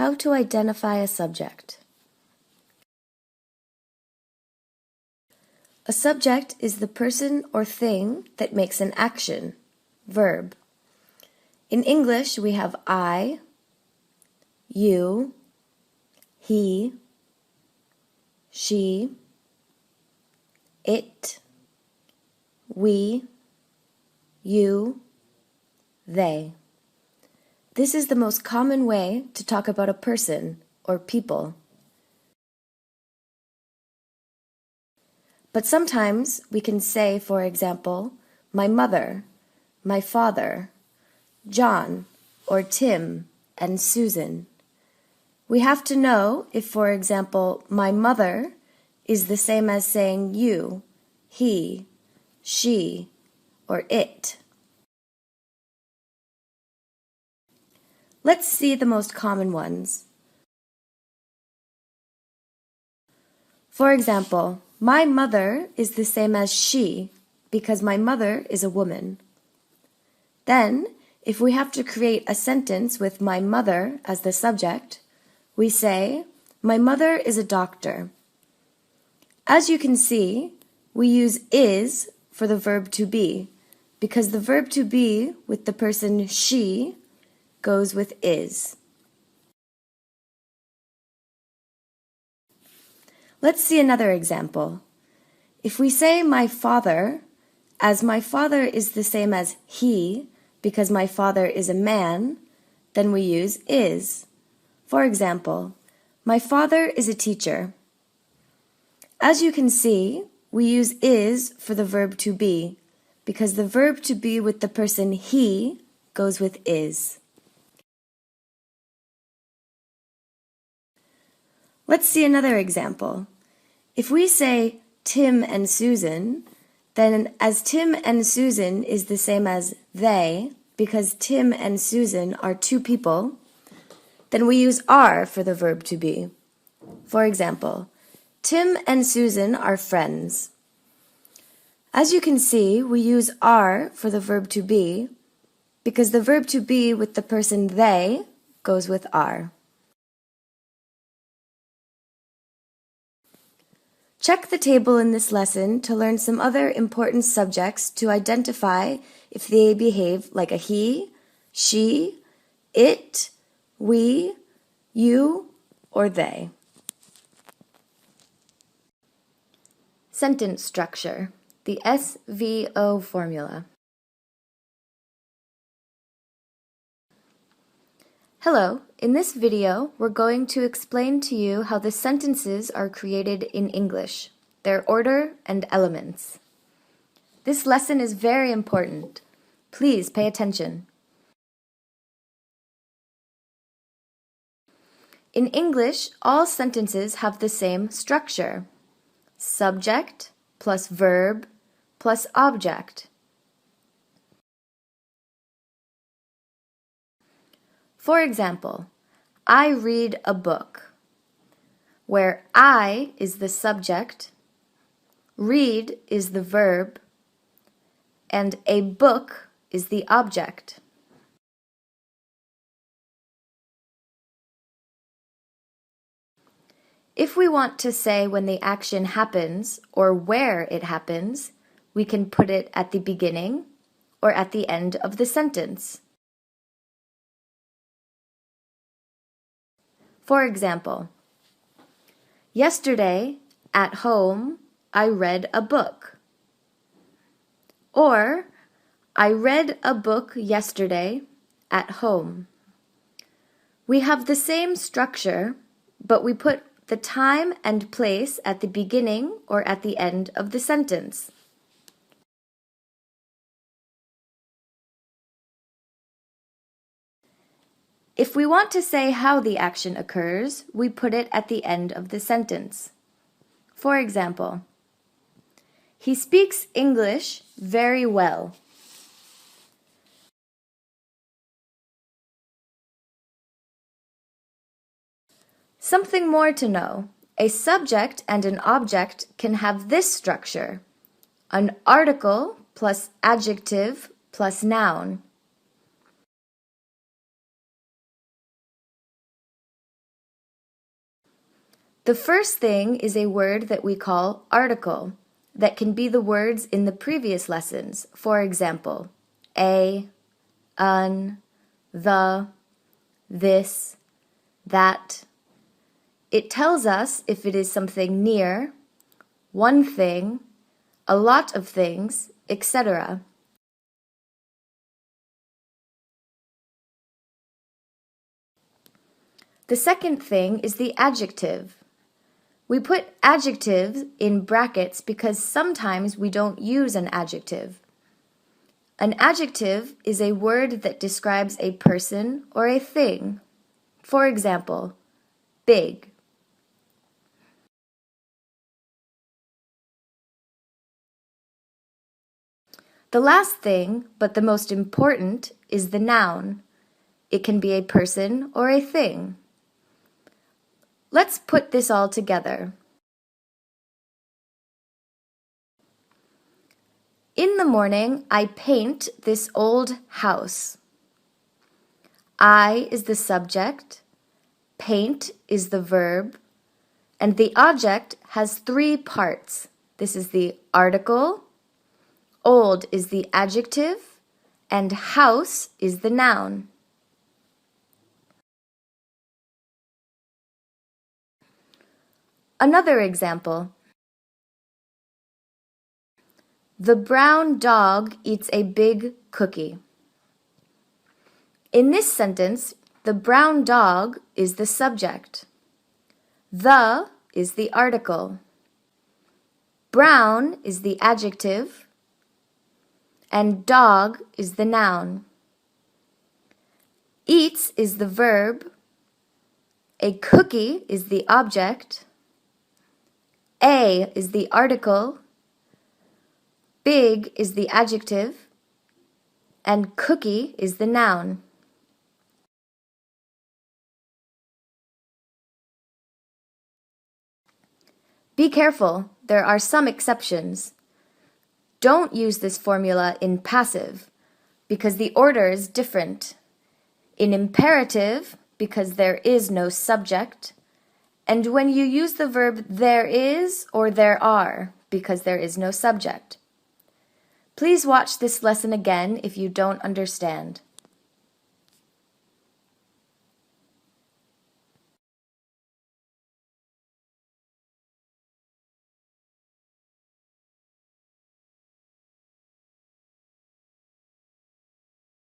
How to identify a subject. A subject is the person or thing that makes an action, verb. In English, we have I, you, he, she, it, we, you, they. This is the most common way to talk about a person or people. But sometimes we can say, for example, my mother, my father, John, or Tim and Susan. We have to know if, for example, my mother is the same as saying you, he, she, or it. Let's see the most common ones. For example, my mother is the same as she because my mother is a woman. Then, if we have to create a sentence with my mother as the subject, we say, my mother is a doctor. As you can see, we use is for the verb to be because the verb to be with the person she goes with is. Let's see another example. If we say my father, as my father is the same as he because my father is a man, then we use is. For example, my father is a teacher. As you can see, we use is for the verb to be because the verb to be with the person he goes with is. Let's see another example. If we say Tim and Susan, then as Tim and Susan is the same as they, because Tim and Susan are two people, then we use are for the verb to be. For example, Tim and Susan are friends. As you can see, we use are for the verb to be, because the verb to be with the person they goes with are. Check the table in this lesson to learn some other important subjects to identify if they behave like a he, she, it, we, you, or they. Sentence structure, the SVO formula. Hello, in this video, we're going to explain to you how the sentences are created in English, their order and elements. This lesson is very important. Please pay attention. In English, all sentences have the same structure. Subject plus verb plus object. For example, I read a book, where I is the subject, read is the verb, and a book is the object. If we want to say when the action happens or where it happens, we can put it at the beginning or at the end of the sentence. For example, yesterday at home I read a book. Or, I read a book yesterday at home. We have the same structure, but we put the time and place at the beginning or at the end of the sentence. If we want to say how the action occurs, we put it at the end of the sentence. For example, he speaks English very well. Something more to know. A subject and an object can have this structure: an article plus adjective plus noun. The first thing is a word that we call article, that can be the words in the previous lessons. For example, a, an, the, this, that. It tells us if it is something near, one thing, a lot of things, etc. The second thing is the adjective. We put adjectives in brackets because sometimes we don't use an adjective. An adjective is a word that describes a person or a thing. For example, big. The last thing, but the most important, is the noun. It can be a person or a thing. Let's put this all together. In the morning, I paint this old house. I is the subject, paint is the verb, and the object has three parts. This is the article, old is the adjective, and house is the noun. Another example. The brown dog eats a big cookie. In this sentence, the brown dog is the subject. The is the article. Brown is the adjective, and dog is the noun. Eats is the verb. A cookie is the object. A is the article. Big is the adjective, and cookie is the noun. Be careful, there are some exceptions. Don't use this formula in passive, because the order is different. In imperative, because there is no subject, and when you use the verb there is or there are, because there is no subject. Please watch this lesson again if you don't understand.